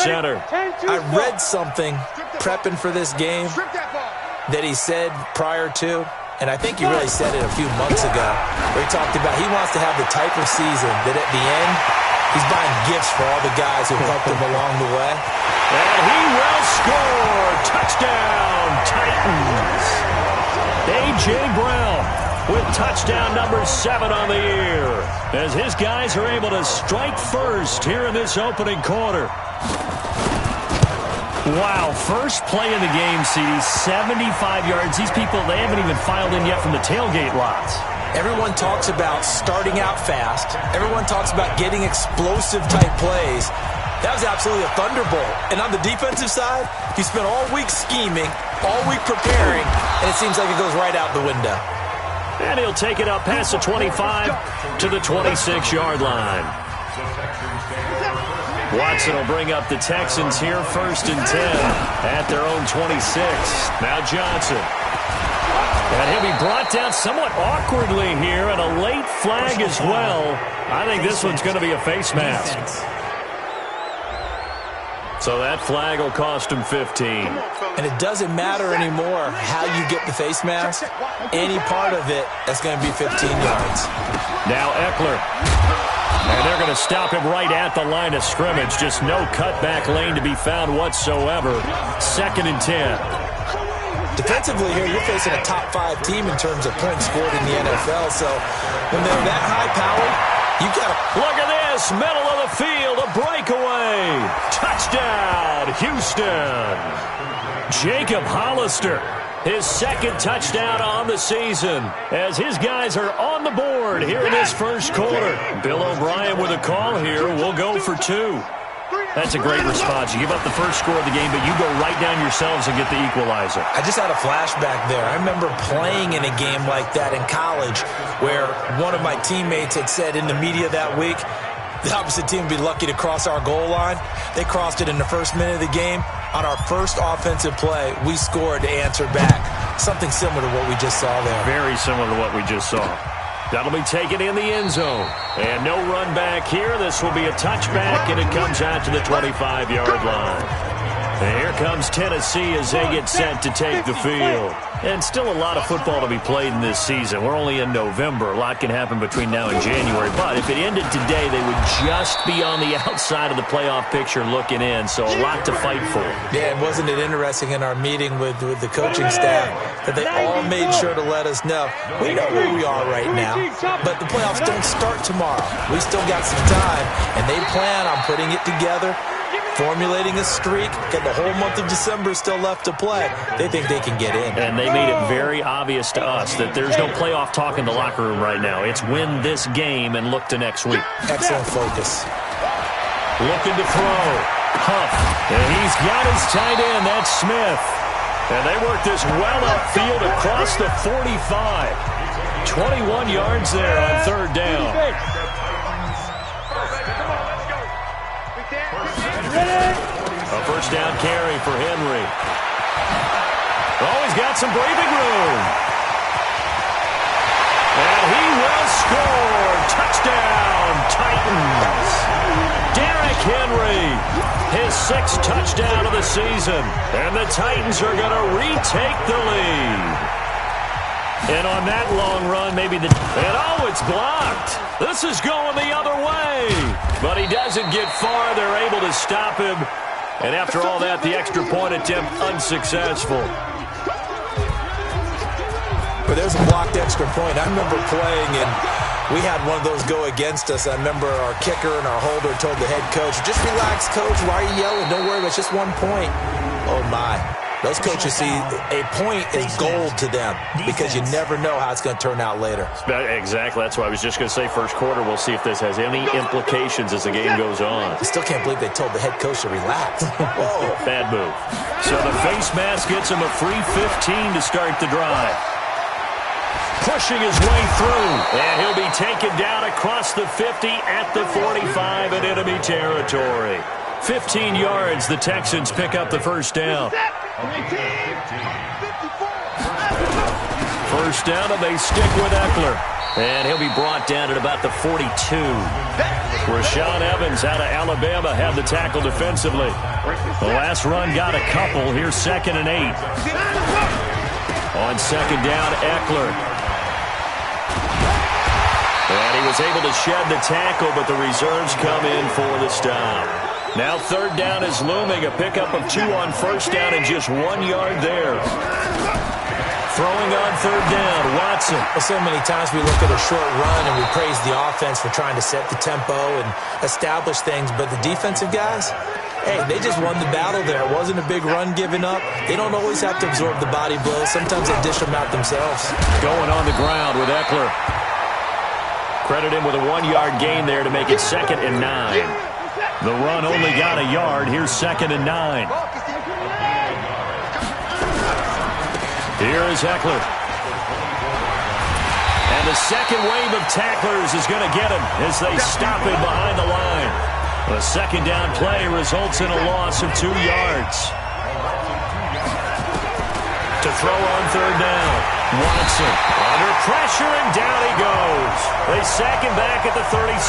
center. I read something prepping for this game that he said prior to, and I think he really said it a few months ago, where he talked about he wants to have the type of season that at the end, he's buying gifts for all the guys who helped him along the way. And he will score. Touchdown, Titans. A.J. Brown with touchdown number 7 on the year, as his guys are able to strike first here in this opening quarter. Wow, first play of the game, CD, 75 yards. These people, they haven't even filed in yet from the tailgate lots. Everyone talks about starting out fast. Everyone talks about getting explosive-type plays. That was absolutely a thunderbolt. And on the defensive side, he spent all week scheming, all week preparing, and it seems like it goes right out the window. And he'll take it up past the 25 to the 26-yard line. Watson will bring up the Texans here, 1st and 10 at their own 26. Now Johnson. And he'll be brought down somewhat awkwardly here, and a late flag as well. I think this one's going to be a face mask. So that flag will cost him 15. And it doesn't matter anymore how you get the face mask. Any part of it, that's going to be 15 yards. Now Eckler. And they're going to stop him right at the line of scrimmage. Just no cutback lane to be found whatsoever. 2nd and 10. Defensively here, you're facing a top 5 team in terms of points scored in the NFL. So when they're that high-powered, you got to... Look at this, middle of the field, a breakaway. Touchdown, Houston. Jacob Hollister, his 2nd touchdown on the season, as his guys are on the board here in this first quarter. Bill O'Brien with a call here. We'll go for 2. That's a great response. You give up the first score of the game, but you go right down yourselves and get the equalizer. I just had a flashback there. I remember playing in a game like that in college where one of my teammates had said in the media that week, the opposite team would be lucky to cross our goal line. They crossed it in the first minute of the game. On our first offensive play, we scored to answer back. Something similar to what we just saw there. Very similar to what we just saw. That'll be taken in the end zone. And no run back here. This will be a touchback, and it comes out to the 25-yard line. And here comes Tennessee as they get set to take the field. And still a lot of football to be played in this season. We're only in November. A lot can happen between now and January. But if it ended today, they would just be on the outside of the playoff picture looking in. So a lot to fight for. Yeah, and wasn't it interesting in our meeting with the coaching staff that they all made sure to let us know, we know where we are right now, but the playoffs don't start tomorrow. We still got some time, and they plan on putting it together, formulating a streak, get the whole month of December still left to play. They think they can get in. And they made it very obvious to us that there's no playoff talk in the locker room right now. It's win this game and look to next week. Excellent focus. Looking to throw. Huff. And he's got his tight end. That's Smith. And they work this well upfield across the 45. 21 yards there on 3rd down. A first down carry for Henry. Oh, he's got some breathing room. And he will score. Touchdown, Titans. Derrick Henry, his 6th touchdown of the season. And the Titans are going to retake the lead. And on that long run, maybe the... And oh, it's blocked. This is going the other way. But he doesn't get far. They're able to stop him. And after all that, the extra point attempt unsuccessful. But there's a blocked extra point. I remember playing, and we had one of those go against us. I remember our kicker and our holder told the head coach, just relax, coach. Why are you yelling? Don't worry, it's just 1 point. Oh, my. Those coaches see a point is gold to them because you never know how it's going to turn out later. Exactly. That's what I was just going to say. First quarter, we'll see if this has any implications as the game goes on. I still can't believe they told the head coach to relax. Whoa. Bad move. So the face mask gets him a free 15 to start the drive. Pushing his way through. And he'll be taken down across the 50 at the 45 in enemy territory. 15 yards. The Texans pick up the first down. First down, and they stick with Eckler. And he'll be brought down at about the 42. Rashaan Evans out of Alabama had the tackle defensively. The last run got a couple. Here's 2nd and 8. On 2nd down, Eckler. And he was able to shed the tackle, but the reserves come in for the stop. Now 3rd down is looming. A pickup of 2 on 1st down and just 1 yard there. Throwing on 3rd down, Watson. Well, so many times we look at a short run and we praise the offense for trying to set the tempo and establish things, but the defensive guys, hey, they just won the battle there. It wasn't a big run given up. They don't always have to absorb the body blows. Sometimes they dish them out themselves. Going on the ground with Eckler. Credit him with a 1-yard gain there to make it 2nd and 9. The run only got a yard. Here's 2nd and 9. Here is Eckler. And the second wave of tacklers is going to get him as they stop him behind the line. The 2nd down play results in a loss of 2 yards. To throw on 3rd down, Watson under pressure, and down he goes. They sack him back at the 36.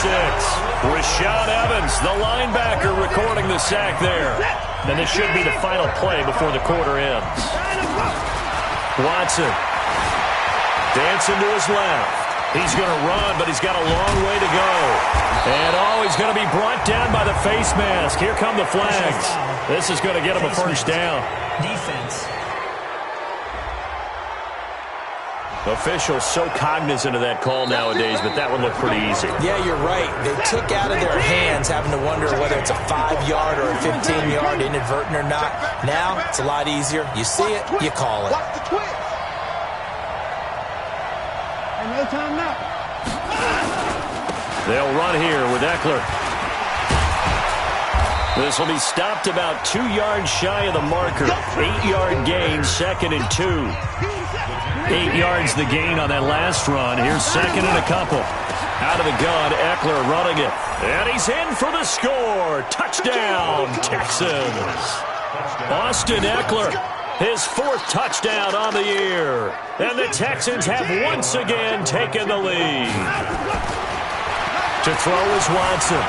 Rashaan Evans, the linebacker, recording the sack there. And this should be the final play before the quarter ends. Watson dancing to his left. He's going to run, but he's got a long way to go. And, he's going to be brought down by the face mask. Here come the flags. This is going to get him a 1st down. Defense. Officials so cognizant of that call nowadays, but that one looked pretty easy. Yeah, you're right. They took out of their hands having to wonder whether it's a 5-yard or a 15-yard inadvertent or not. Now, it's a lot easier. You see it, you call it. No time now. They'll run here with Eckler. This will be stopped about 2 yards shy of the marker. 8-yard gain, 2nd and 2. 8 yards the gain on that last run. Here's 2nd and a couple. Out of the gun, Eckler running it. And he's in for the score. Touchdown, Texans. Austin Eckler, his 4th touchdown on the year. And the Texans have once again taken the lead. To throw is Watson.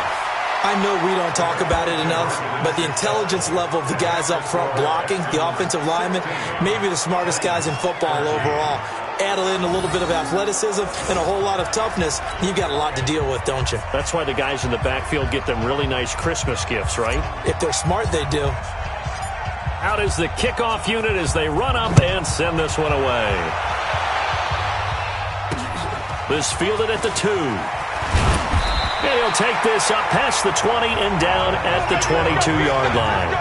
I know we don't talk about it enough, but the intelligence level of the guys up front blocking, the offensive linemen, maybe the smartest guys in football overall. Add in a little bit of athleticism and a whole lot of toughness, you've got a lot to deal with, don't you? That's why the guys in the backfield get them really nice Christmas gifts, right? If they're smart, they do. Out is the kickoff unit as they run up and send this one away. This fielded at the 2. And he'll take this up past the 20 and down at the 22-yard line.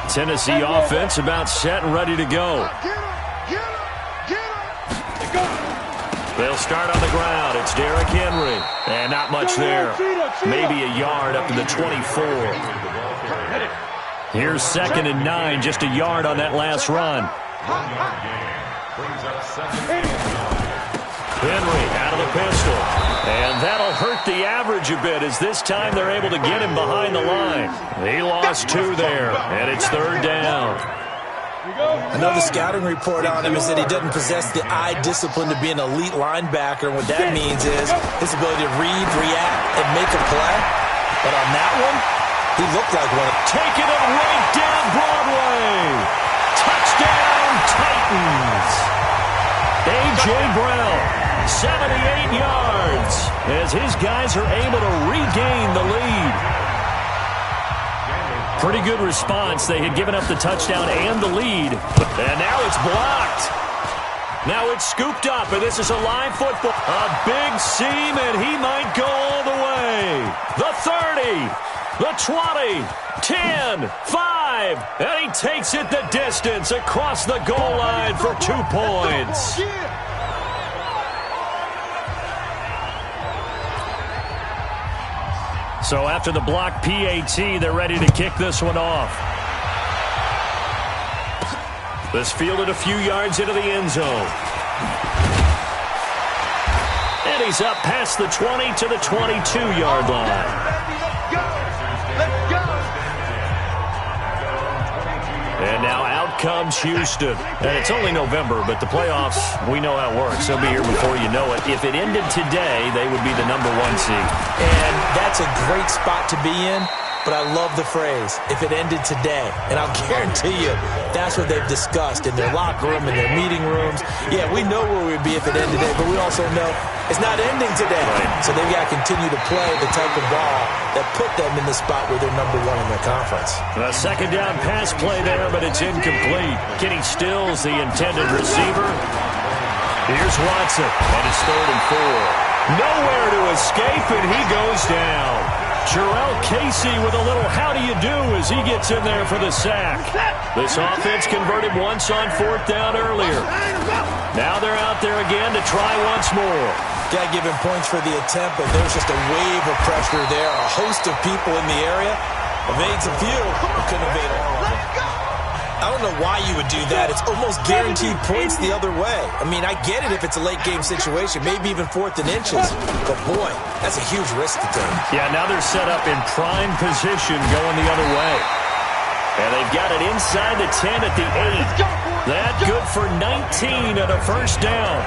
Tennessee offense about set and ready to go. They'll start on the ground. It's Derrick Henry. And not much there. Maybe a yard up to the 24. Here's 2nd and 9, just a yard on that last run. Henry out of the pistol. And that'll hurt the average a bit as this time they're able to get him behind the line. He lost 2 there, and it's 3rd down. Another scouting report on him is that he doesn't possess the eye discipline to be an elite linebacker. And what that means is his ability to read, react, and make a play. But on that one, he looked like one. Taking it right down Broadway. Touchdown, Titans. A.J. Brown, 78 yards, as his guys are able to regain the lead. Pretty good response. They had given up the touchdown and the lead. And now it's blocked. Now it's scooped up, and this is a live football. A big seam, and he might go all the way. The 30, the 20, 10, 5, and he takes it the distance across the goal line for 2 points. So after the block PAT, they're ready to kick this one off. This fielded a few yards into the end zone. And he's up past the 20 to the 22-yard line. And now out comes Houston. And it's only November, but the playoffs, we know how it works. They'll be here before you know it. If it ended today, they would be the #1 seed. And that's a great spot to be in. But I love the phrase, if it ended today. And I'll guarantee you, that's what they've discussed in their locker room, in their meeting rooms. Yeah, we know where we'd be if it ended today, but we also know it's not ending today. Right. So they've got to continue to play the type of ball that put them in the spot where they're #1 in their conference. A second down pass play there, but it's incomplete. Kenny Stills, the intended receiver. Here's Watson, and it's 3rd and 4. Nowhere to escape, and he goes down. Jarrell Casey with a little how do you do as he gets in there for the sack. This offense converted once on 4th down earlier. Now they're out there again to try once more. Got to give him points for the attempt, but there's just a wave of pressure there. A host of people in the area. Evades a few, but couldn't evade all. I don't know why you would do that. It's almost guaranteed points the other way. I mean, I get it if it's a late-game situation, maybe even 4th and inches. But, boy, that's a huge risk to take. Yeah, now they're set up in prime position going the other way. And they've got it inside the 10 at the 8. That good for 19 and a first down.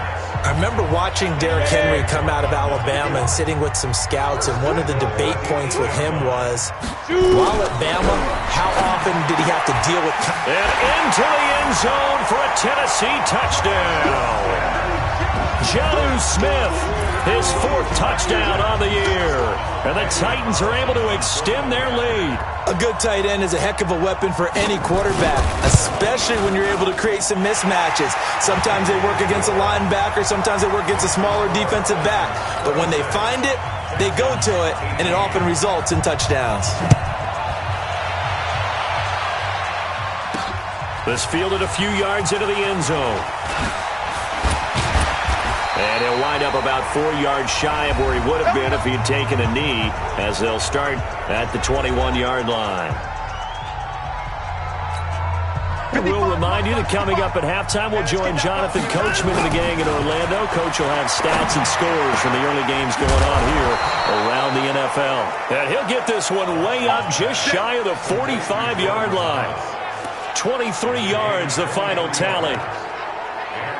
I remember watching Derrick Henry come out of Alabama and sitting with some scouts, and one of the debate points with him was, while at Bama, how often did he have to deal with... And into the end zone for a Tennessee touchdown. Jonnu Smith, his 4th touchdown on the year. And the Titans are able to extend their lead. A good tight end is a heck of a weapon for any quarterback, especially when you're able to create some mismatches. Sometimes they work against a linebacker, sometimes they work against a smaller defensive back. But when they find it, they go to it, and it often results in touchdowns. This fielded a few yards into the end zone. And he'll wind up about 4 yards shy of where he would have been if he had taken a knee, as they'll start at the 21-yard line. We'll remind you that coming up at halftime, we'll join Jonathan Coachman and the gang in Orlando. Coach will have stats and scores from the early games going on here around the NFL. And he'll get this one way up just shy of the 45-yard line. 23 yards, the final tally.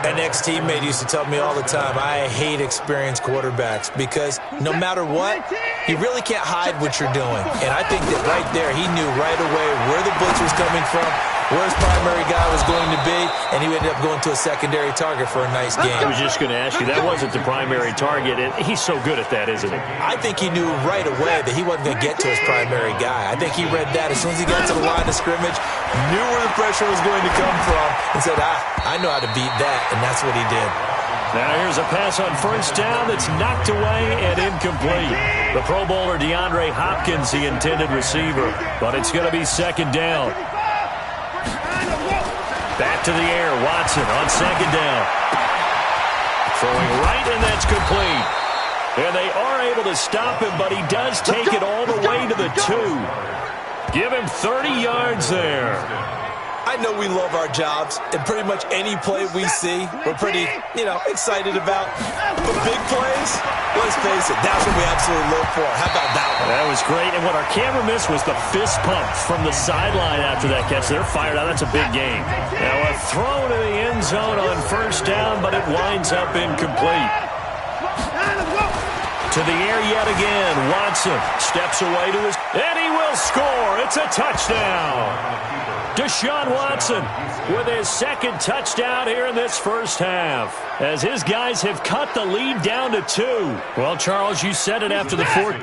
An ex-teammate used to tell me all the time, I hate experienced quarterbacks because no matter what, you really can't hide what you're doing. And I think that right there, he knew right away where the blitz was coming from, where his primary guy was going to be, and he ended up going to a secondary target for a nice game. I was just going to ask you, that wasn't the primary target, and he's so good at that, isn't he? I think he knew right away that he wasn't going to get to his primary guy. I think he read that as soon as he got to the line of scrimmage, knew where the pressure was going to come from, and said, I know how to beat that, and that's what he did. Now here's a pass on first down that's knocked away and incomplete. The Pro Bowler DeAndre Hopkins, the intended receiver, but it's going to be second down. Back to the air, Watson on second down. Throwing right, and that's complete. And they are able to stop him, but he does take it all the way to the 2. Give him 30 yards there. I know we love our jobs, and pretty much any play we see, we're pretty, excited about. But big plays, let's face it, that's what we absolutely live for. How about that one? That was great, and what our camera missed was the fist pump from the sideline after that catch. They're fired out. That's a big game. Now a throw to the end zone on first down, but it winds up incomplete. To the air yet again. Watson steps away to his... And he will score. It's a touchdown. Deshaun Watson with his second touchdown here in this first half, as his guys have cut the lead down to 2. Well, Charles, you said it after the fourth.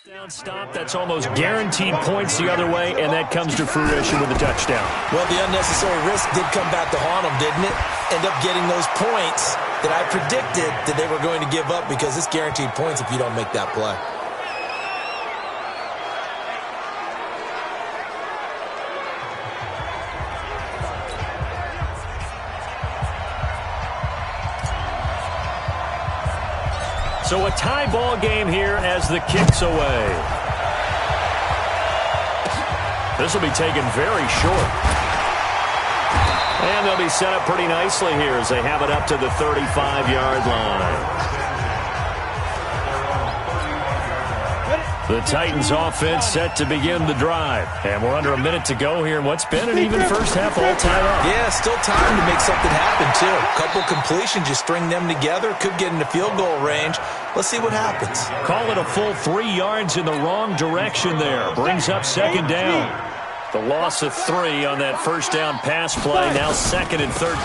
Down stop, that's almost guaranteed points the other way, and that comes to fruition with a touchdown. Well, the unnecessary risk did come back to haunt them, didn't it? End up getting those points that I predicted that they were going to give up, because it's guaranteed points if you don't make that play. So a tie ball game here as the kick's away. This will be taken very short. And they'll be set up pretty nicely here as they have it up to the 35-yard line. The Titans offense set to begin the drive. And we're under a minute to go here in what's been an even first half all tied up. Yeah, still time to make something happen, too. Couple completions, you string them together, could get into field goal range. Let's see what happens. Call it a full 3 yards in the wrong direction there. Brings up second down. The loss of 3 on that first down pass play. Now 2nd and 13.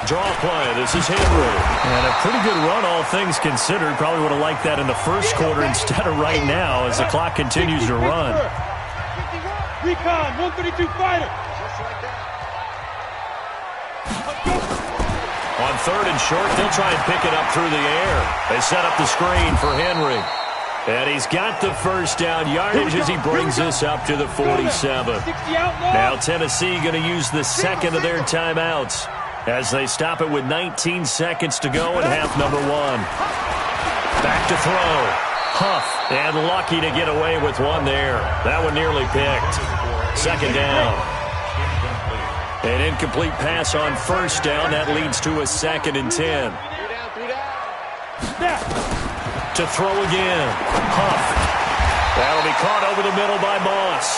Draw play. This is Henry. And a pretty good run, all things considered. Probably would have liked that in the first quarter instead of right now as the clock continues to run. Recon, 132 fighter. On 3rd and short, they'll try and pick it up through the air. They set up the screen for Henry. And he's got the first down yardage as he brings this up to the 47. Now Tennessee going to use the second of their timeouts as they stop it with 19 seconds to go in half number 1. Back to throw. Huff, and lucky to get away with one there. That one nearly picked. Second down. An incomplete pass on first down. That leads to a 2nd and 10. To throw again. Huff. That'll be caught over the middle by Moss.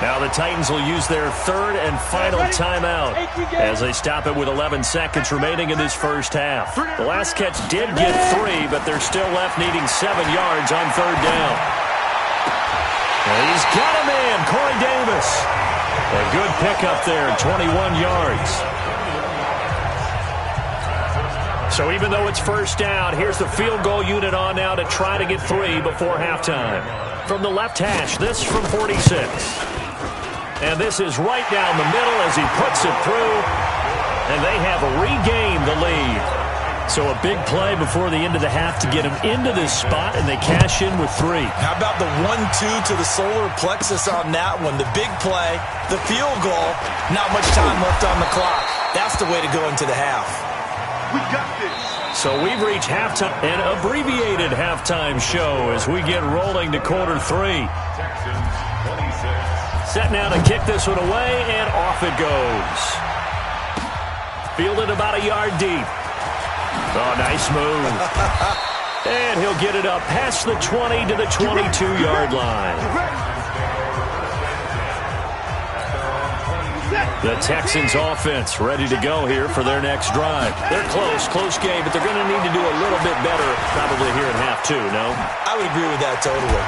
Now the Titans will use their 3rd and final timeout as they stop it with 11 seconds remaining in this first half. The last catch did get 3, but they're still left needing 7 yards on 3rd down. And he's got a man, Corey Davis. A good pickup there, 21 yards. So even though it's first down, here's the field goal unit on now to try to get 3 before halftime. From the left hash, this from 46. And this is right down the middle as he puts it through. And they have regained the lead. So a big play before the end of the half to get him into this spot, and they cash in with 3. How about the 1-2 to the solar plexus on that one? The big play, the field goal, not much time left on the clock. That's the way to go into the half. We got this. So we've reached halftime, an abbreviated halftime show as we get rolling to quarter 3. Set now to kick this one away, and off it goes. Fielded about a yard deep. Oh, nice move. And he'll get it up past the 20 to the 22-yard line. The Texans offense ready to go here for their next drive. They're close game, but they're going to need to do a little bit better probably here in half 2, no? I would agree with that totally.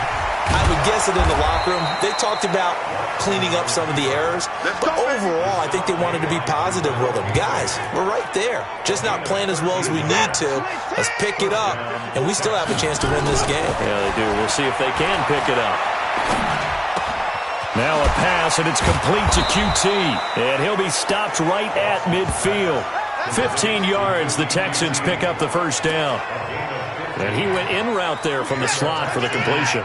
I would guess it in the locker room. They talked about cleaning up some of the errors, but overall, I think they wanted to be positive with them. Guys, we're right there. Just not playing as well as we need to. Let's pick it up, and we still have a chance to win this game. Yeah, they do. We'll see if they can pick it up. Now a pass, and it's complete to QT. And he'll be stopped right at midfield. 15 yards, the Texans pick up the first down. And he went in route there from the slot for the completion.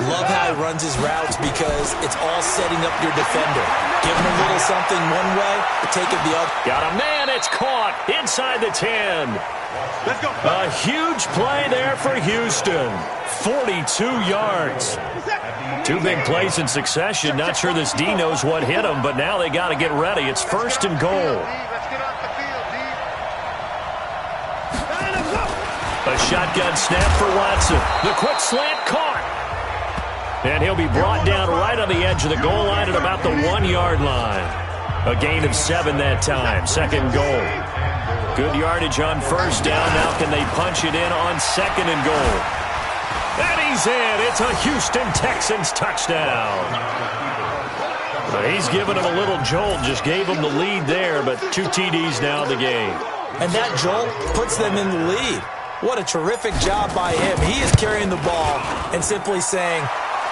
Love how he runs his routes because it's all setting up your defender. Give him a little something one way, take it the other. Got a man, it's caught inside the 10. Let's go. A huge play there for Houston. 42 yards. 2 big plays in succession. Not sure this D knows what hit him, but now they got to get ready. It's 1st and goal. A shotgun snap for Watson. The quick slant caught. And he'll be brought down right on the edge of the goal line at about the 1-yard line. A gain of 7 that time. 2nd goal. Good yardage on first down. Now can they punch it in on 2nd and goal? And he's in. It's a Houston Texans touchdown. But he's given him a little jolt. Just gave him the lead there, but 2 TDs now in the game. And that jolt puts them in the lead. What a terrific job by him. He is carrying the ball and simply saying,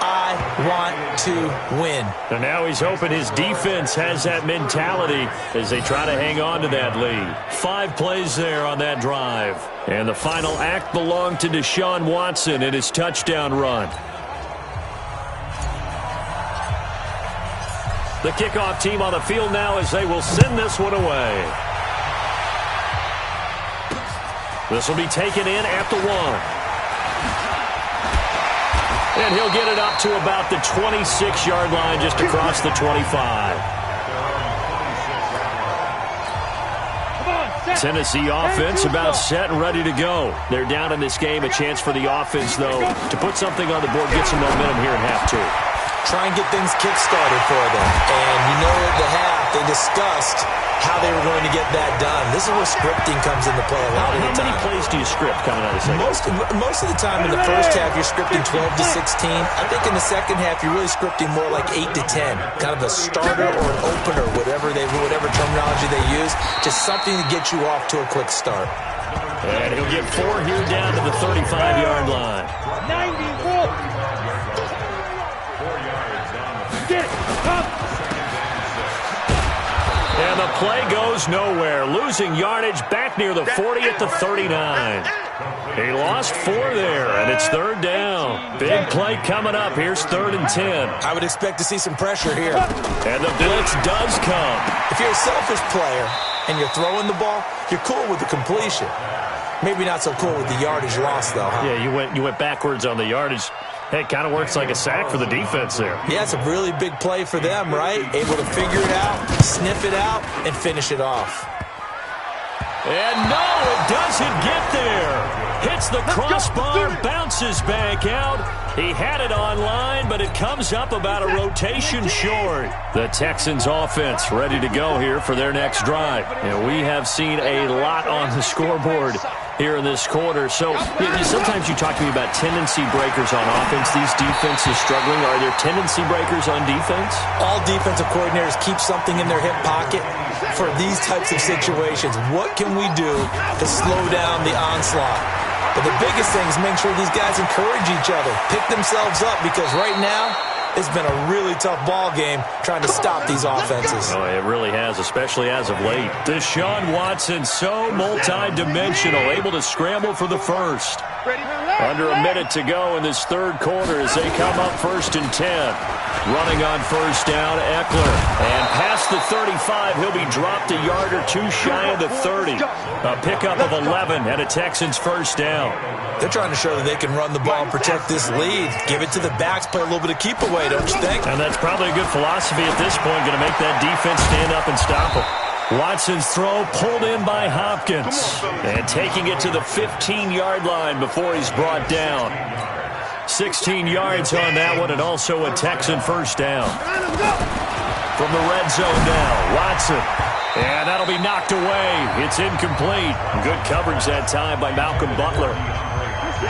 I want to win. And now he's hoping his defense has that mentality as they try to hang on to that lead. 5 plays there on that drive. And the final act belonged to Deshaun Watson in his touchdown run. The kickoff team on the field now as they will send this one away. This will be taken in at the 1. And he'll get it up to about the 26-yard line, just across the 25. Tennessee offense about set and ready to go. They're down in this game. A chance for the offense, though, to put something on the board, get some momentum here in half 2. Try and get things kick-started for them. And you know at the half, they discussed how they were going to get that done. This is where scripting comes into play a lot of the time. How many plays do you script coming out of the second? Most of the time in the first half, you're scripting 12 to 16. I think in the second half, you're really scripting more like 8 to 10. Kind of a starter or an opener, whatever terminology they use. Just something to get you off to a quick start. And he'll get 4 here down to the 35-yard line. 94. Get it. Come. And the play goes nowhere. Losing yardage back near the 40 at the 39. He lost 4 there, and it's 3rd down. Big play coming up. Here's 3rd and 10. I would expect to see some pressure here. And the blitz does come. If you're a selfish player and you're throwing the ball, you're cool with the completion. Maybe not so cool with the yardage loss, though, huh? Yeah, you went backwards on the yardage. Hey, it kind of works like a sack for the defense there. Yeah, it's a really big play for them, right? Able to figure it out, sniff it out, and finish it off. And no, it doesn't get there. Hits the crossbar, bounces back out. He had it online, but it comes up about a rotation short. The Texans offense ready to go here for their next drive. And we have seen a lot on the scoreboard here in this quarter. So sometimes you talk to me about tendency breakers on offense. These defenses struggling. Are there tendency breakers on defense? All defensive coordinators keep something in their hip pocket for these types of situations. What can we do to slow down the onslaught? But the biggest thing is make sure these guys encourage each other, pick themselves up, because right now it's been a really tough ball game trying to stop these offenses. Oh, it really has, especially as of late. Deshaun Watson, so multi-dimensional, able to scramble for the first. Under a minute to go in this 3rd quarter as they come up 1st and 10. Running on 1st down, Eckler. And past the 35, he'll be dropped a yard or 2 shy of the 30. A pickup of 11 and a Texans 1st down. They're trying to show that they can run the ball and protect this lead. Give it to the backs, play a little bit of keep away, don't you think? And that's probably a good philosophy at this point, going to make that defense stand up and stop them. Watson's throw pulled in by Hopkins. And taking it to the 15-yard line before he's brought down. 16 yards on that one, and also a Texan 1st down. From the red zone now, Watson. And that'll be knocked away. It's incomplete. Good coverage that time by Malcolm Butler.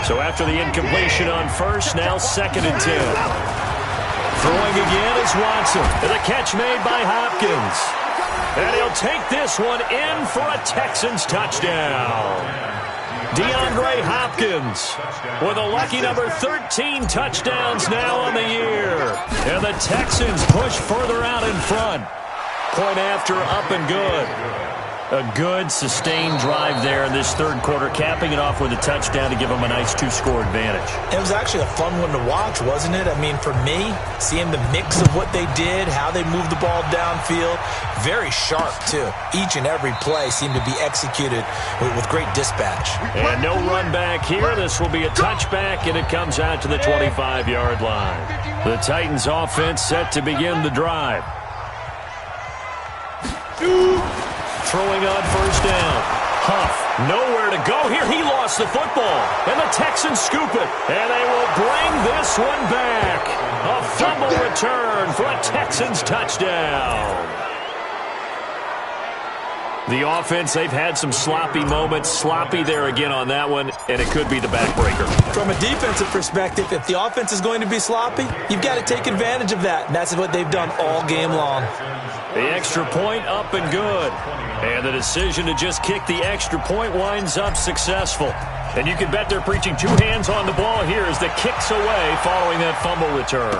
So after the incompletion on 1st, now 2nd and 10. Throwing again is Watson. And the catch made by Hopkins. And he'll take this one in for a Texans touchdown. DeAndre Hopkins with a lucky number 13 touchdowns now on the year. And the Texans push further out in front. Point after, up and good. A good, sustained drive there in this 3rd quarter, capping it off with a touchdown to give them a nice 2-score advantage. It was actually a fun one to watch, wasn't it? I mean, for me, seeing the mix of what they did, how they moved the ball downfield, very sharp, too. Each and every play seemed to be executed with great dispatch. And no run back here. This will be a touchback, and it comes out to the 25-yard line. The Titans offense set to begin the drive. Throwing on 1st down. Huff, nowhere to go here. He lost the football. And the Texans scoop it. And they will bring this one back. A fumble return for a Texans touchdown. The offense, they've had some sloppy moments. Sloppy there again on that one, and it could be the backbreaker. From a defensive perspective, if the offense is going to be sloppy, you've got to take advantage of that. And that's what they've done all game long. The extra point up and good. And the decision to just kick the extra point winds up successful. And you can bet they're preaching 2 hands on the ball here as the kick's away following that fumble return.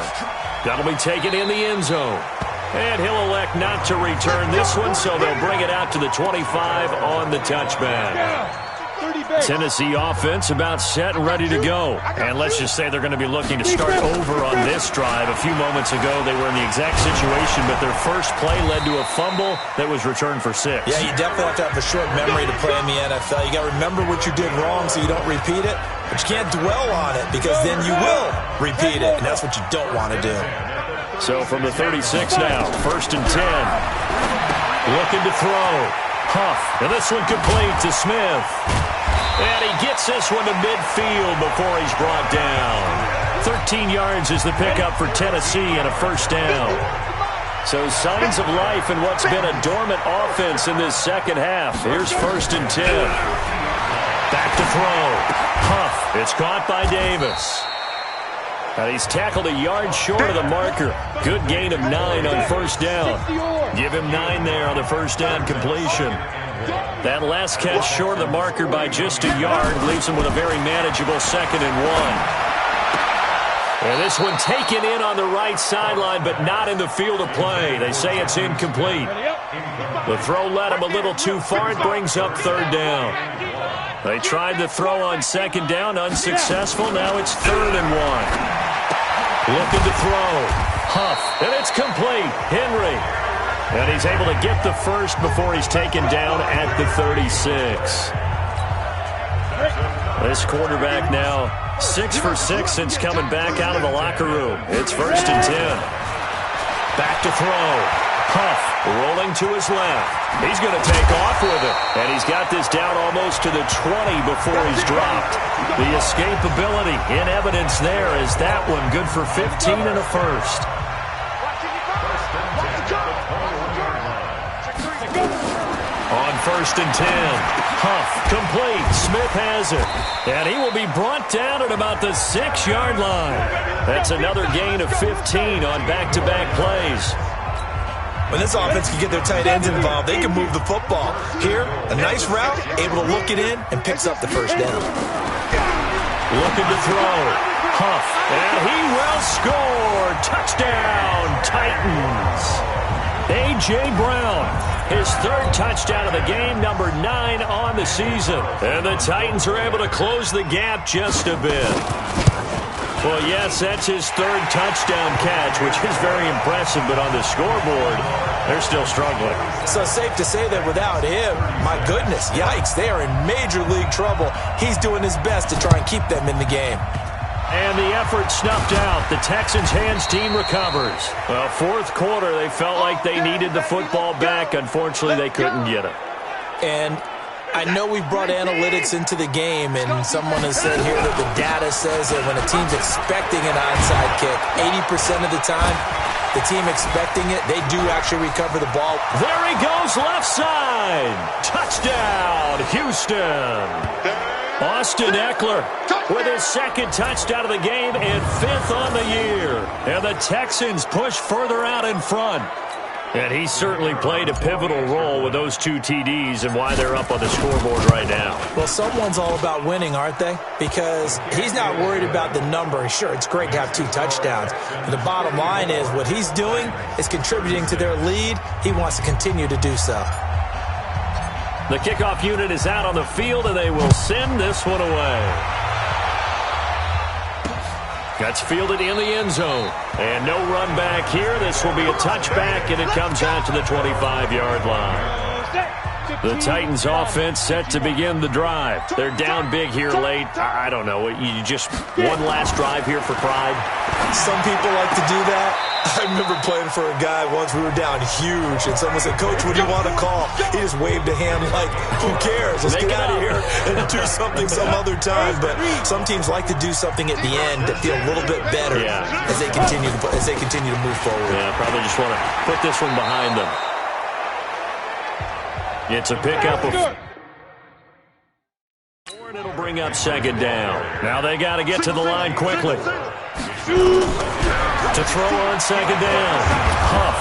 That'll be taken in the end zone. And he'll elect not to return this one, so they'll bring it out to the 25 on the touchback. Tennessee offense about set and ready to go. And let's just say they're going to be looking to start over on this drive. A few moments ago, they were in the exact situation, but their first play led to a fumble that was returned for 6. Yeah, you definitely have to have a short memory to play in the NFL. You got to remember what you did wrong so you don't repeat it, but you can't dwell on it because then you will repeat it, and that's what you don't want to do. So from the 36 now, 1st and 10. Looking to throw. Huff, and this one complete to Smith. And he gets this one to midfield before he's brought down. 13 yards is the pickup for Tennessee and a first down. So signs of life in what's been a dormant offense in this second half. Here's 1st and 10. Back to throw. Huff, it's caught by Davis. And he's tackled a yard short of the marker. Good gain of 9 on first down. Give him 9 there on the first down completion. That last catch short of the marker by just a yard leaves him with a very manageable 2nd and 1. And this one taken in on the right sideline, but not in the field of play. They say it's incomplete. The throw led him a little too far. It brings up 3rd down. They tried the throw on 2nd down, unsuccessful. Now it's 3rd and 1. Looking to throw. Huff, and it's complete. Henry. And he's able to get the first before he's taken down at the 36. This quarterback now 6 for 6 since coming back out of the locker room. It's 1st and 10. Back to throw. Huff rolling to his left. He's going to take off with it. And he's got this down almost to the 20 before he's dropped. The escapability in evidence there is that one good for 15 and a first. On 1st and 10. Huff complete. Smith has it. And he will be brought down at about the 6-yard line. That's another gain of 15 on back-to-back plays. When this offense can get their tight ends involved, they can move the football. Here, a nice route, able to look it in, and picks up the first down. Looking to throw. Huff, and he will score. Touchdown, Titans. A.J. Brown, his 3rd touchdown of the game, number 9 on the season. And the Titans are able to close the gap just a bit. Well, yes, that's his 3rd touchdown catch, which is very impressive, but on the scoreboard, they're still struggling. So safe to say that without him, my goodness, yikes, they are in major league trouble. He's doing his best to try and keep them in the game. And the effort snuffed out. The Texans' hands team recovers. Well, 4th quarter, they felt like they needed the football back. Unfortunately, they couldn't get it. And I know we've brought analytics into the game, and someone has said here that the data says that when a team's expecting an onside kick, 80% of the time, the team expecting it, they do actually recover the ball. There he goes, left side. Touchdown, Houston. Austin Eckler with his 2nd touchdown of the game and 5th on the year. And the Texans push further out in front. And he certainly played a pivotal role with those 2 TDs and why they're up on the scoreboard right now. Well, someone's all about winning, aren't they? Because he's not worried about the number. Sure, it's great to have 2 touchdowns. But the bottom line is what he's doing is contributing to their lead. He wants to continue to do so. The kickoff unit is out on the field, and they will send this one away. That's fielded in the end zone. And no run back here. This will be a touchback, and it comes out to the 25-yard line. The Titans offense set to begin the drive. They're down big here late. I don't know. You just one last drive here for pride? Some people like to do that. I remember playing for a guy once. We were down huge, and someone said, "Coach, what do you want to call?" He just waved a hand like, who cares? Let's get out of here and do something some other time. But some teams like to do something at the end to feel a little bit better as they continue to move forward. Yeah, probably just want to put this one behind them. It's a pickup of 4, and it'll bring up 2nd down. Now they got to get to the line quickly. To throw on 2nd down. Huff.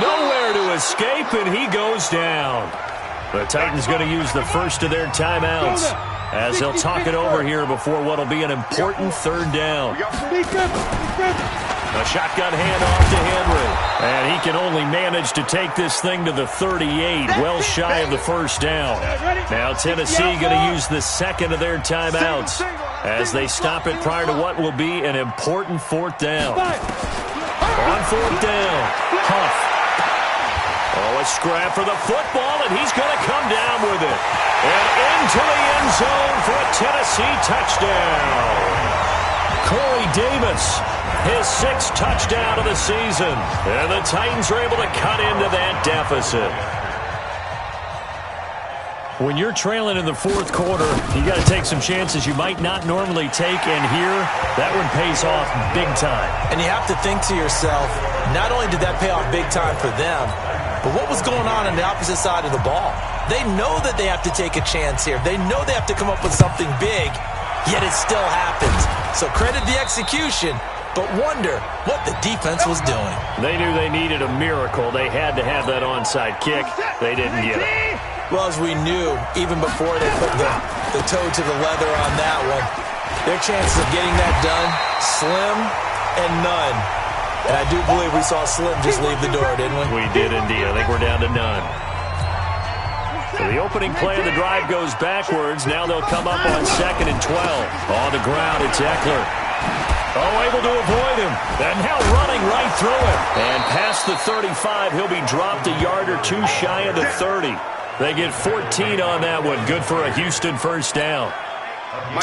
Nowhere to escape, and he goes down. The Titans going to use the first of their timeouts as they'll talk it over here before what will be an important 3rd down. A shotgun handoff to Henry. And he can only manage to take this thing to the 38, well shy of the first down. Now Tennessee going to use the second of their timeouts as they stop it prior to what will be an important fourth down. On fourth down, Huff. Oh, a scrap for the football, and he's going to come down with it. And into the end zone for a Tennessee touchdown. Corey Davis, his 6th touchdown of the season. And the Titans are able to cut into that deficit. When you're trailing in the fourth quarter, you got to take some chances you might not normally take, and here, that one pays off big time. And you have to think to yourself, not only did that pay off big time for them, but what was going on the opposite side of the ball? They know that they have to take a chance here. They know they have to come up with something big, yet it still happens. So credit the execution, but wonder what the defense was doing. They knew they needed a miracle. They had to have that onside kick. They didn't get it. Well, as we knew, even before they put the toe to the leather on that one, their chances of getting that done, slim and none. And I do believe we saw Slim just leave the door, didn't we? We did indeed. I think we're down to none. So the opening play of the drive goes backwards. Now they'll come up on 2nd and 12. On the ground, it's Eckler. Oh, able to avoid him. And now running right through it. And past the 35, he'll be dropped a yard or two shy of the 30. They get 14 on that one. Good for a Houston first down.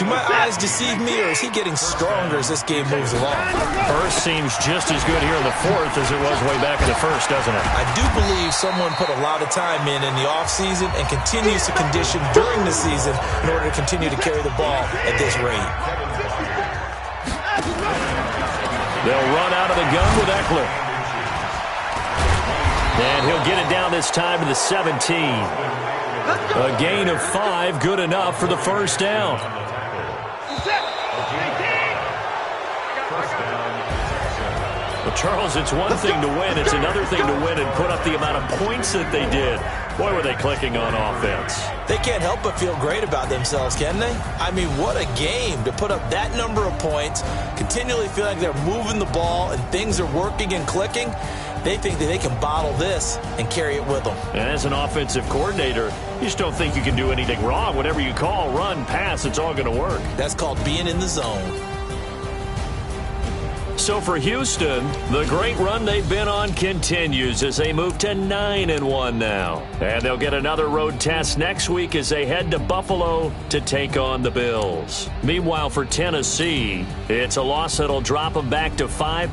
Do my eyes deceive me, or is he getting stronger as this game moves along? First seems just as good here in the fourth as it was way back in the first, doesn't it? I do believe someone put a lot of time in the offseason and continues to condition during the season in order to continue to carry the ball at this rate. They'll run out of the gun with Eckler. And he'll get it down this time to the 17. A gain of 5, good enough for the first down. Well, Charles, it's one thing to win. It's another thing to win and put up the amount of points that they did. Boy, were they clicking on offense. They can't help but feel great about themselves, can they? I mean, what a game to put up that number of points, continually feel like they're moving the ball and things are working and clicking. They think that they can bottle this and carry it with them. And as an offensive coordinator, you just don't think you can do anything wrong. Whatever you call, run, pass, it's all going to work. That's called being in the zone. So for Houston, the great run they've been on continues as they move to 9-1 now. And they'll get another road test next week as they head to Buffalo to take on the Bills. Meanwhile, for Tennessee, it's a loss that'll drop them back to 5.